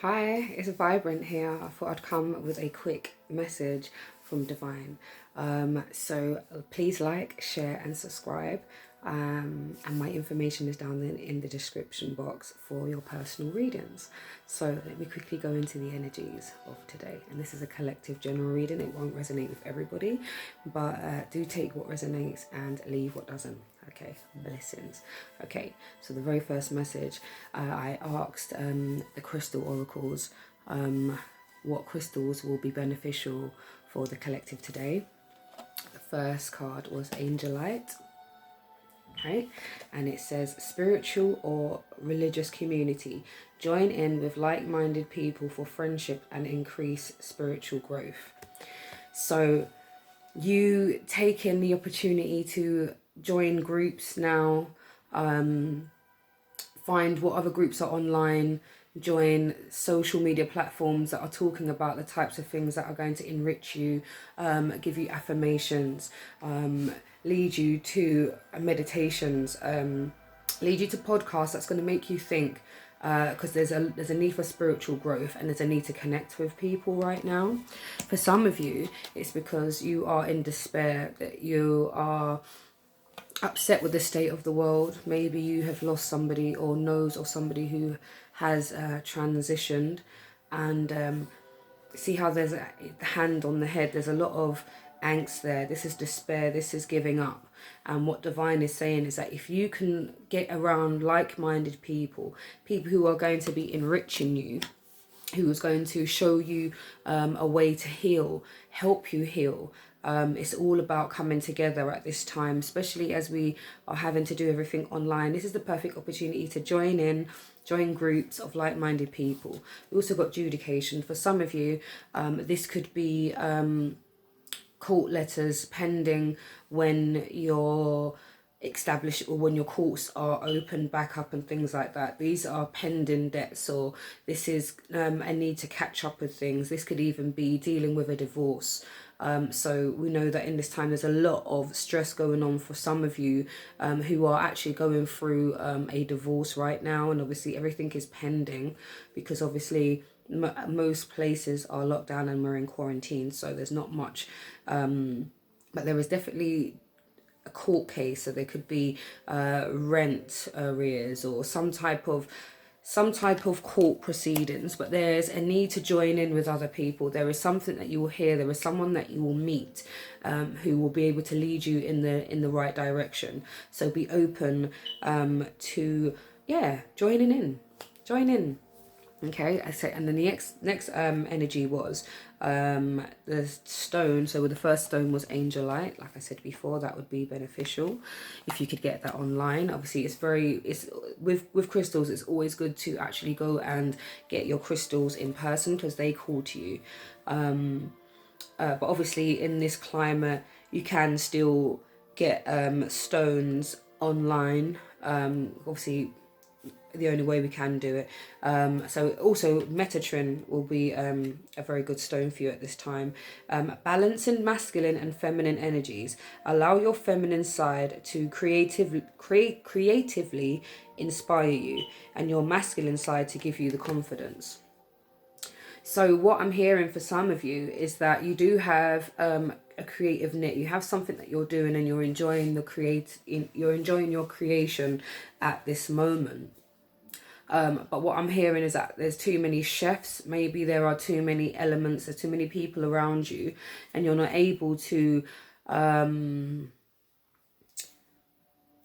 Hi, it's Vibrant here. I thought I'd come with a quick message from Divine. So please like, share, and subscribe. And my information is down in the description box for your personal readings. So let me quickly go into the energies of today. And this is a collective general reading. It won't resonate with everybody, but do take what resonates and leave what doesn't. Okay, blessings. Okay, so the very first message, I asked the crystal oracles what crystals will be beneficial for the collective today. The first card was Angelite. Okay, and it says spiritual or religious community. Join in with like-minded people for friendship and increase spiritual growth. So you taking the opportunity to join groups now, find what other groups are online, join social media platforms that are talking about the types of things that are going to enrich you, give you affirmations, lead you to meditations, lead you to podcasts that's going to make you think, because there's a need for spiritual growth and there's a need to connect with people right now. For some of you, it's because you are in despair, that you are upset with the state of the world. Maybe you have lost somebody or knows of somebody who has transitioned, and see how there's a hand on the head. There's a lot of angst there. This is despair. This is giving up. And what Divine is saying is that if you can get around like-minded people, people who are going to be enriching you, who is going to show you a way to heal, help you heal. It's all about coming together at this time, especially as we are having to do everything online. This is the perfect opportunity to join groups of like-minded people. We also got judication. For some of you, this could be court letters pending when you're established, or when your courts are open back up and things like that. These are pending debts, or this is a need to catch up with things. This could even be dealing with a divorce. So we know that in this time there's a lot of stress going on for some of you who are actually going through a divorce right now, and obviously everything is pending because obviously most places are locked down and we're in quarantine, so there's not much, but there is definitely a court case. So there could be rent arrears or some type of court proceedings, but there's a need to join in with other people. There is something that you will hear, there is someone that you will meet who will be able to lead you in the right direction. So be open to join in. Okay, I say, and then the next energy was the stone. So with the first stone was Angelite. Like I said before, that would be beneficial if you could get that online. Obviously, it's with crystals. It's always good to actually go and get your crystals in person because they call to you. But obviously, in this climate, you can still get stones online. Obviously, the only way we can do it. So also Metatron will be a very good stone for you at this time. Balancing masculine and feminine energies. Allow your feminine side to creatively inspire you, and your masculine side to give you the confidence. So what I'm hearing for some of you is that you do have a creative knit. You have something that you're doing and you're enjoying you're enjoying your creation at this moment. But what I'm hearing is that there's too many chefs. Maybe there are too many elements. There's too many people around you, and you're not able to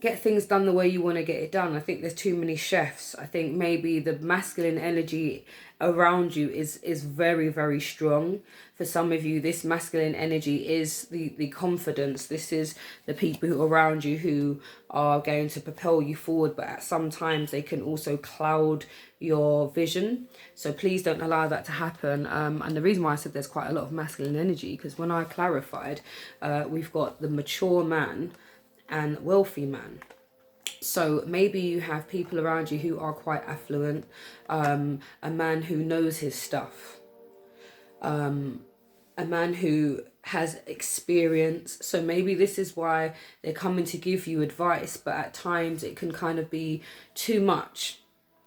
get things done the way you want to get it done. I think there's too many chefs. I think maybe the masculine energy around you is very, very strong. For some of you, this masculine energy is the confidence. This is the people who are around you who are going to propel you forward, but at some times they can also cloud your vision. So please don't allow that to happen. And the reason why I said there's quite a lot of masculine energy, because when I clarified, we've got the mature man and wealthy man. So maybe you have people around you who are quite affluent, a man who knows his stuff, a man who has experience. So maybe this is why they're coming to give you advice, but at times it can kind of be too much.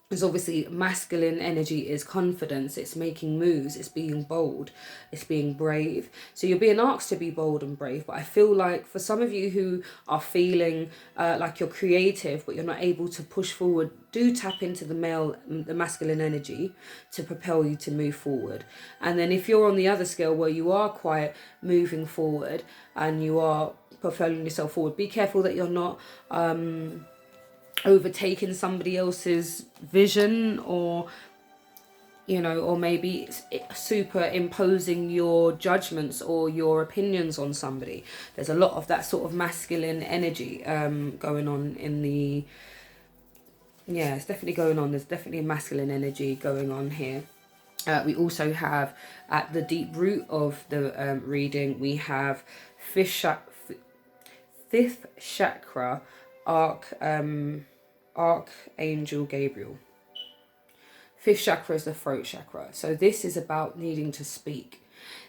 Because obviously masculine energy is confidence, it's making moves, it's being bold, it's being brave. So you're being asked to be bold and brave, but I feel like for some of you who are feeling like you're creative but you're not able to push forward, do tap into the masculine energy to propel you to move forward. And then if you're on the other scale where you are quite moving forward and you are propelling yourself forward, be careful that you're not overtaking somebody else's vision, or or maybe superimposing your judgments or your opinions on somebody. There's a lot of that sort of masculine energy going on in the it's definitely going on. There's definitely a masculine energy going on here. We also have at the deep root of the reading, we have fifth chakra, Archangel Gabriel. Fifth chakra is the throat chakra. So this is about needing to speak.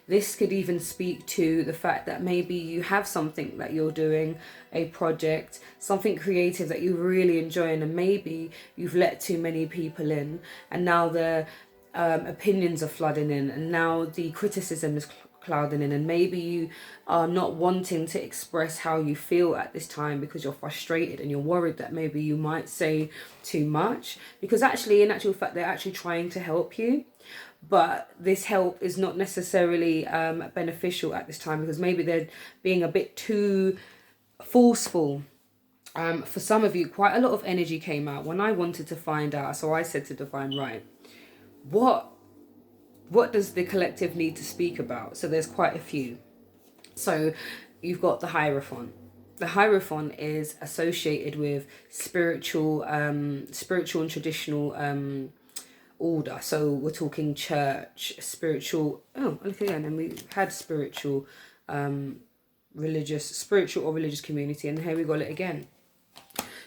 This could even speak to the fact that maybe you have something that you're doing, a project, something creative that you're really enjoying, and maybe you've let too many people in, and now the opinions are flooding in, and now the criticism is clouding in, and maybe you are not wanting to express how you feel at this time because you're frustrated and you're worried that maybe you might say too much, because actually in actual fact they're actually trying to help you, but this help is not necessarily beneficial at this time, because maybe they're being a bit too forceful. For some of you, quite a lot of energy came out when I wanted to find out. So I said to Divine, right, what does the collective need to speak about? So there's quite a few. So you've got the Hierophant. The Hierophant is associated with spiritual and traditional order. So we're talking church, spiritual. Oh, look again, and we had spiritual or religious community, and here we got it again.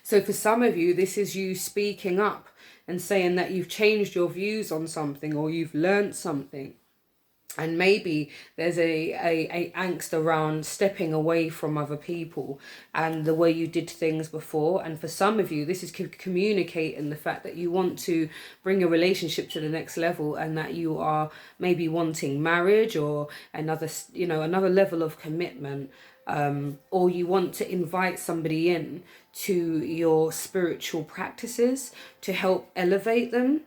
So for some of you, this is you speaking up and saying that you've changed your views on something, or you've learned something. And maybe there's a angst around stepping away from other people and the way you did things before. And for some of you, this is communicating the fact that you want to bring your relationship to the next level, and that you are maybe wanting marriage or another level of commitment, or you want to invite somebody in to your spiritual practices to help elevate them.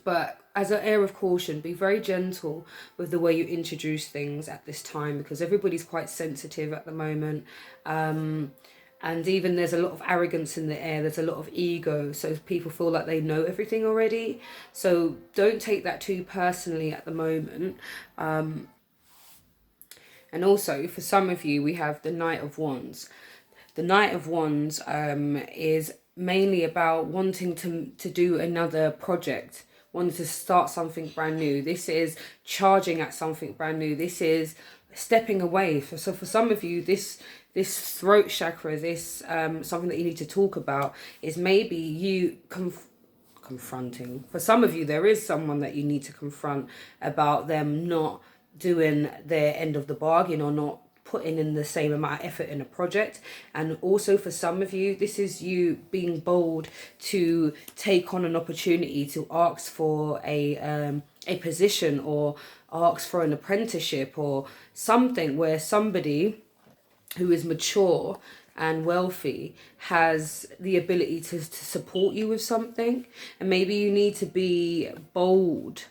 But as an air of caution, be very gentle with the way you introduce things at this time, because everybody's quite sensitive at the moment. And even there's a lot of arrogance in the air. There's a lot of ego. So people feel like they know everything already. So don't take that too personally at the moment. And also, for some of you, we have the Knight of Wands. The Knight of Wands is mainly about wanting to do another project, wanting to start something brand new. This is charging at something brand new. This is stepping away. So for some of you, this throat chakra, this something that you need to talk about, is maybe you confronting. For some of you, there is someone that you need to confront about them not doing their end of the bargain, or not putting in the same amount of effort in a project. And also for some of you, this is you being bold to take on an opportunity to ask for a position, or ask for an apprenticeship, or something where somebody who is mature and wealthy has the ability to support you with something. And maybe you need to be bold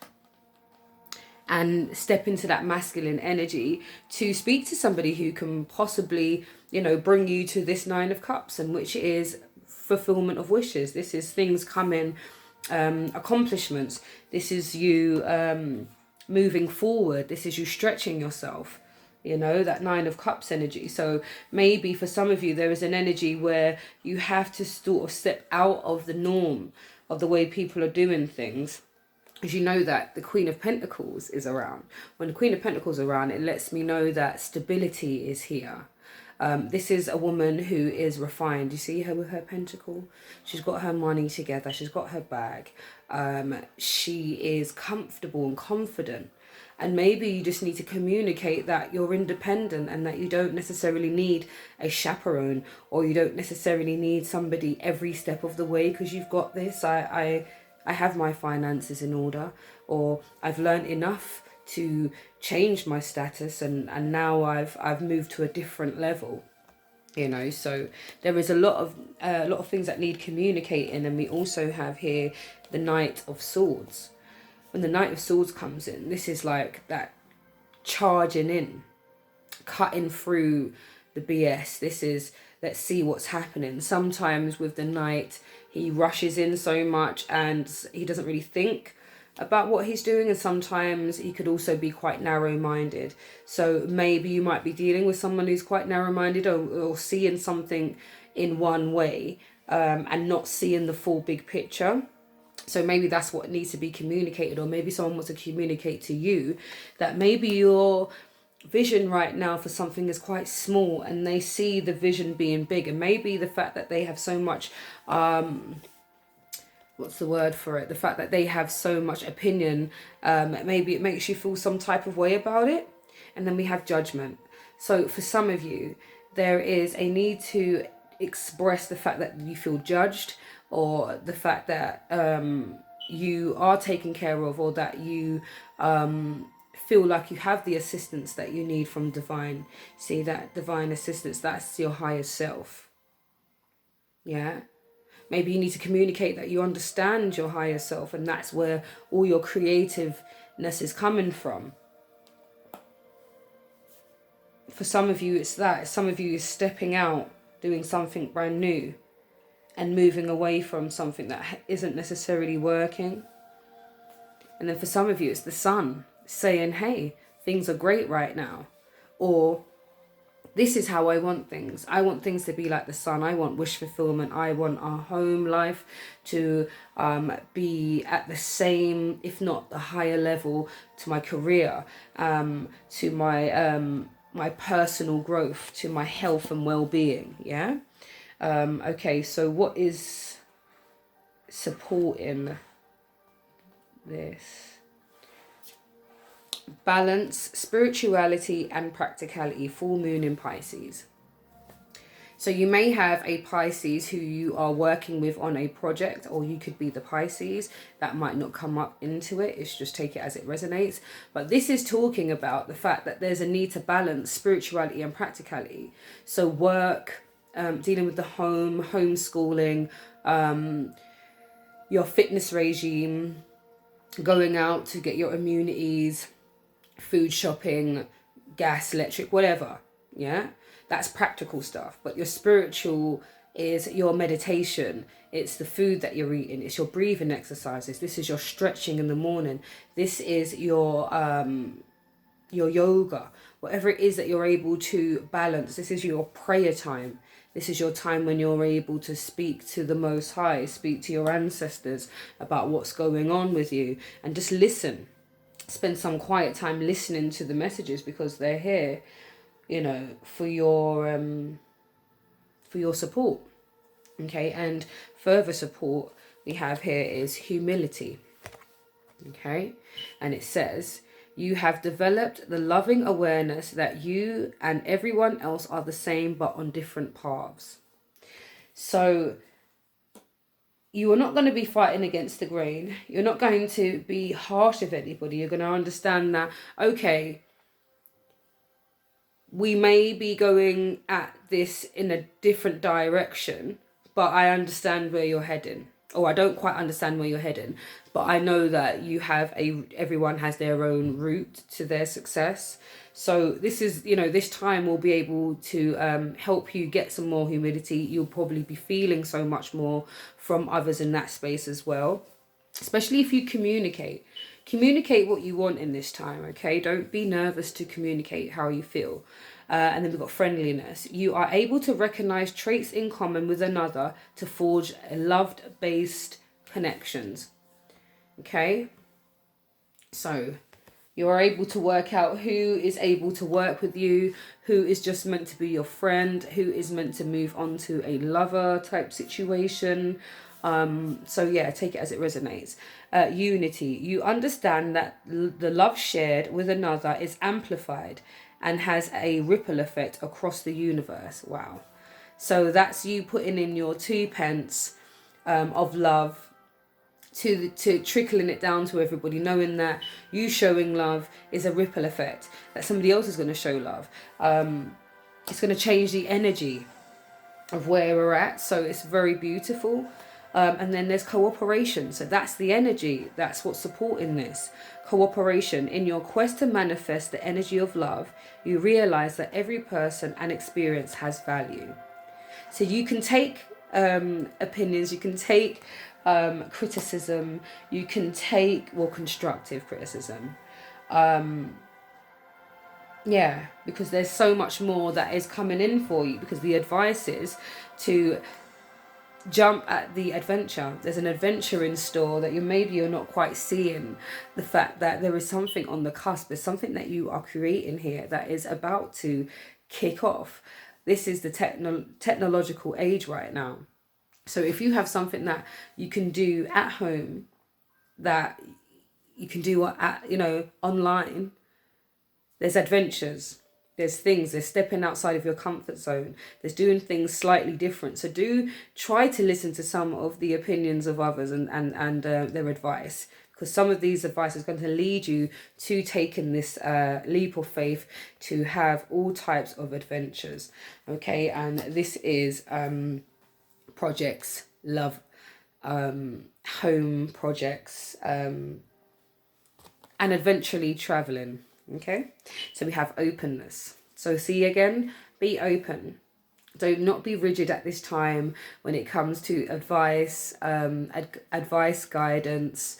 and step into that masculine energy to speak to somebody who can possibly, bring you to this Nine of Cups, and which is fulfillment of wishes. This is things coming, accomplishments. This is you moving forward. This is you stretching yourself. That Nine of Cups energy. So maybe for some of you, there is an energy where you have to sort of step out of the norm of the way people are doing things. As you know that the Queen of Pentacles is around. When the Queen of Pentacles is around, it lets me know that stability is here. This is a woman who is refined. You see her with her pentacle? She's got her money together. She's got her bag. She is comfortable and confident. And maybe you just need to communicate that you're independent, and that you don't necessarily need a chaperone, or you don't necessarily need somebody every step of the way, because you've got this. I I have my finances in order, or I've learned enough to change my status, and now I've moved to a different level. You know, so there is a lot of things that need communicating. And we also have here the Knight of Swords. When the Knight of Swords comes in, this is like that charging in, cutting through the BS. This is, let's see what's happening. Sometimes with the Knight, he rushes in so much and he doesn't really think about what he's doing, and sometimes he could also be quite narrow-minded. So maybe you might be dealing with someone who's quite narrow-minded, or seeing something in one way, and not seeing the full big picture. So maybe that's what needs to be communicated, or maybe someone wants to communicate to you that maybe your vision right now for something is quite small, and they see the vision being big. And maybe the fact that they have so much what's the word for it? The fact that they have so much opinion, maybe it makes you feel some type of way about it. And then we have judgment. So for some of you, there is a need to express the fact that you feel judged, or the fact that you are taken care of, or that you feel like you have the assistance that you need from divine. See, that divine assistance, that's your higher self. Yeah. Maybe you need to communicate that you understand your higher self, and that's where all your creativeness is coming from. For some of you, it's that. Some of you is stepping out, doing something brand new, and moving away from something that isn't necessarily working. And then for some of you, it's the sun saying, hey, things are great right now. Or, this is how I want things. I want things to be like the sun. I want wish fulfillment. I want our home life to be at the same, if not the higher level, to my career, to my personal growth, to my health and well-being. Yeah. Okay. So what is supporting this? Balance, spirituality and practicality. Full moon in Pisces. So you may have a Pisces who you are working with on a project, or you could be the Pisces. That might not come up into it. It's just take it as it resonates. But this is talking about the fact that there's a need to balance spirituality and practicality. So work, dealing with the home, homeschooling, your fitness regime, going out to get your immunities, food shopping, gas, electric, whatever. Yeah, that's practical stuff. But your spiritual is your meditation. It's the food that you're eating. It's your breathing exercises. This is your stretching in the morning. This is your yoga, whatever it is that you're able to balance. This is your prayer time. This is your time when you're able to speak to the Most High, speak to your ancestors about what's going on with you, and just listen. Spend some quiet time listening to the messages, because they're here, you know, for your support. Okay, and further support we have here is humility. Okay, and it says, you have developed the loving awareness that you and everyone else are the same but on different paths. So you are not going to be fighting against the grain. You're not going to be harsh with anybody. You're going to understand that, okay, we may be going at this in a different direction, but I understand where you're heading. Or I don't quite understand where you're heading, but I know that you have everyone has their own route to their success. So this is, you know, this time will be able to help you get some more humility. You'll probably be feeling so much more from others in that space as well, especially if you communicate. Communicate what you want in this time, okay? Don't be nervous to communicate how you feel. And then we've got friendliness. You are able to recognize traits in common with another to forge love-based connections. Okay? So you are able to work out who is able to work with you, who is just meant to be your friend, who is meant to move on to a lover type situation. So yeah, take it as it resonates. Unity. You understand that the love shared with another is amplified and has a ripple effect across the universe. Wow. So that's you putting in your 2 pence of love to trickling it down to everybody, knowing that you showing love is a ripple effect, that somebody else is going to show love. It's going to change the energy of where we're at, so it's very beautiful. And then there's cooperation, so that's the energy, that's what's supporting this cooperation. In your quest to manifest the energy of love, you realize that every person and experience has value. So you can take opinions, you can take criticism, you can take, well, constructive criticism. Yeah, because there's so much more that is coming in for you, because the advice is to jump at the adventure. There's an adventure in store that you're not quite seeing. The fact that there is something on the cusp, there's something that you are creating here that is about to kick off. This is the technological age right now. So if you have something that you can do at home, that you can do at, online, there's adventures. There's things, there's stepping outside of your comfort zone. There's doing things slightly different. So do try to listen to some of the opinions of others and their advice. Because some of these advice is going to lead you to taking this leap of faith to have all types of adventures. Okay, and this is projects, love, home projects, and eventually traveling. Okay, so we have openness. So see, again, be open. Do not be rigid at this time when it comes to advice, advice, guidance,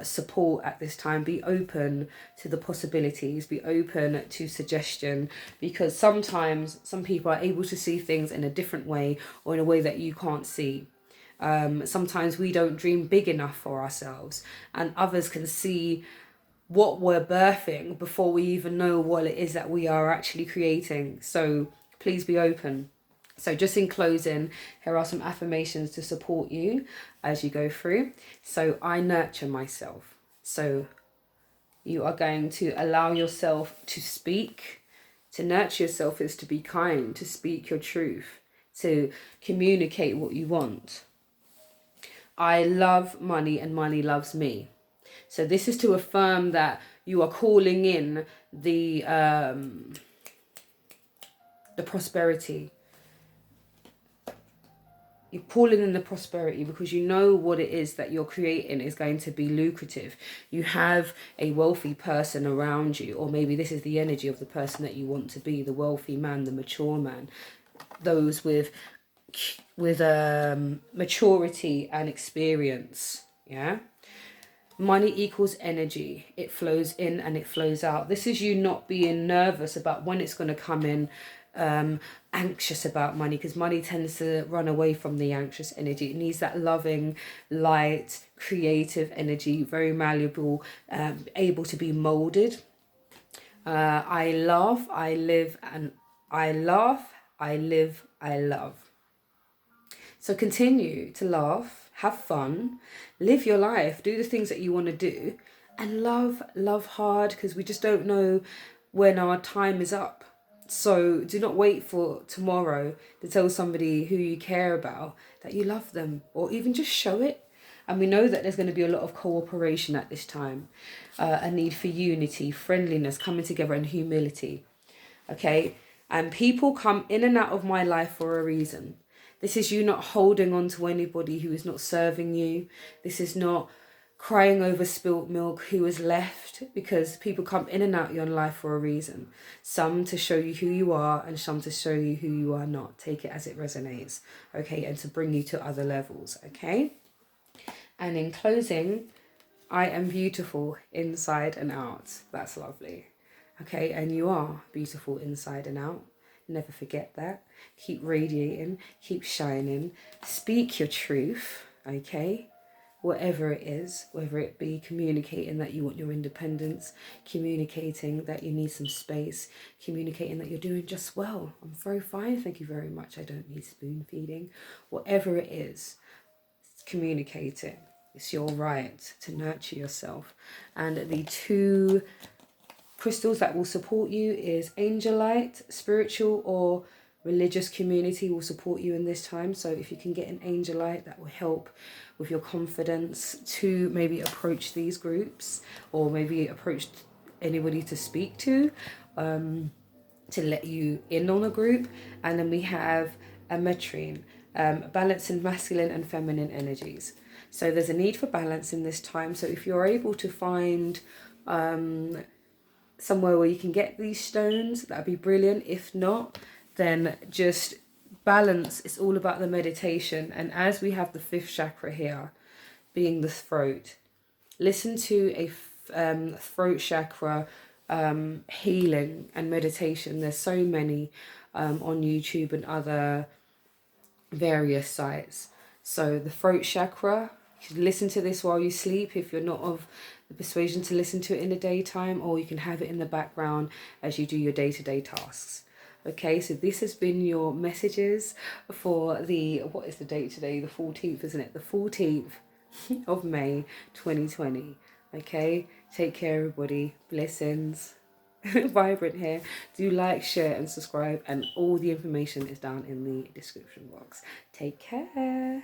support at this time. Be open to the possibilities, be open to suggestion, because sometimes some people are able to see things in a different way, or in a way that you can't see. Sometimes we don't dream big enough for ourselves, and others can see what we're birthing before we even know what it is that we are actually creating. So please be open. So just in closing, here are some affirmations to support you as you go through. So I nurture myself. So you are going to allow yourself to speak. To nurture yourself is to be kind, to speak your truth, to communicate what you want. I love money and money loves me. So this is to affirm that you are calling in the prosperity. You're calling in the prosperity because you know what it is that you're creating is going to be lucrative. You have a wealthy person around you, or maybe this is the energy of the person that you want to be, the wealthy man, the mature man. Those with maturity and experience, yeah? Money equals energy. It flows in and it flows out. This is you not being nervous about when it's going to come in, anxious about money, because money tends to run away from the anxious energy. It needs that loving, light, creative energy, very malleable, able to be molded. I laugh, I live, and I laugh, I live, I love. So continue to laugh, have fun, live your life, do the things that you want to do, and love hard, because we just don't know when our time is up. So do not wait for tomorrow to tell somebody who you care about that you love them, or even just show it. And we know that there's going to be a lot of cooperation at this time, a need for unity, friendliness, coming together, and humility. Okay, and people come in and out of my life for a reason. This is you not holding on to anybody who is not serving you. This is not crying over spilt milk who is left, because people come in and out of your life for a reason. Some to show you who you are, and some to show you who you are not. Take it as it resonates, okay, and to bring you to other levels, okay? And in closing, I am beautiful inside and out. That's lovely, okay? And you are beautiful inside and out. Never forget that. Keep radiating, keep shining, speak your truth, okay? Whatever it is, whether it be communicating that you want your independence, communicating that you need some space, communicating that you're doing just well. I'm very fine, thank you very much. I don't need spoon feeding. Whatever it is, communicate it. It's your right to nurture yourself. And the two crystals that will support you is Angelite, spiritual or religious community will support you in this time. So if you can get an Angelite, that will help with your confidence to maybe approach these groups, or maybe approach anybody to speak to let you in on a group. And then we have a metrine, balancing masculine and feminine energies. So there's a need for balance in this time. So if you're able to find somewhere where you can get these stones, that'd be brilliant. If not, then just balance. It's all about the meditation. And as we have the fifth chakra here being the throat, listen to a throat chakra healing and meditation. There's so many on YouTube and other various sites. So the throat chakra, you should listen to this while you sleep if you're not of the persuasion to listen to it in the daytime, or you can have it in the background as you do your day-to-day tasks. Okay, so this has been your messages for the, what is the date today? The 14th, isn't it? The 14th of May 2020. Okay, take care everybody. Blessings. Vibrant here. Do like, share and subscribe, and all the information is down in the description box. Take care.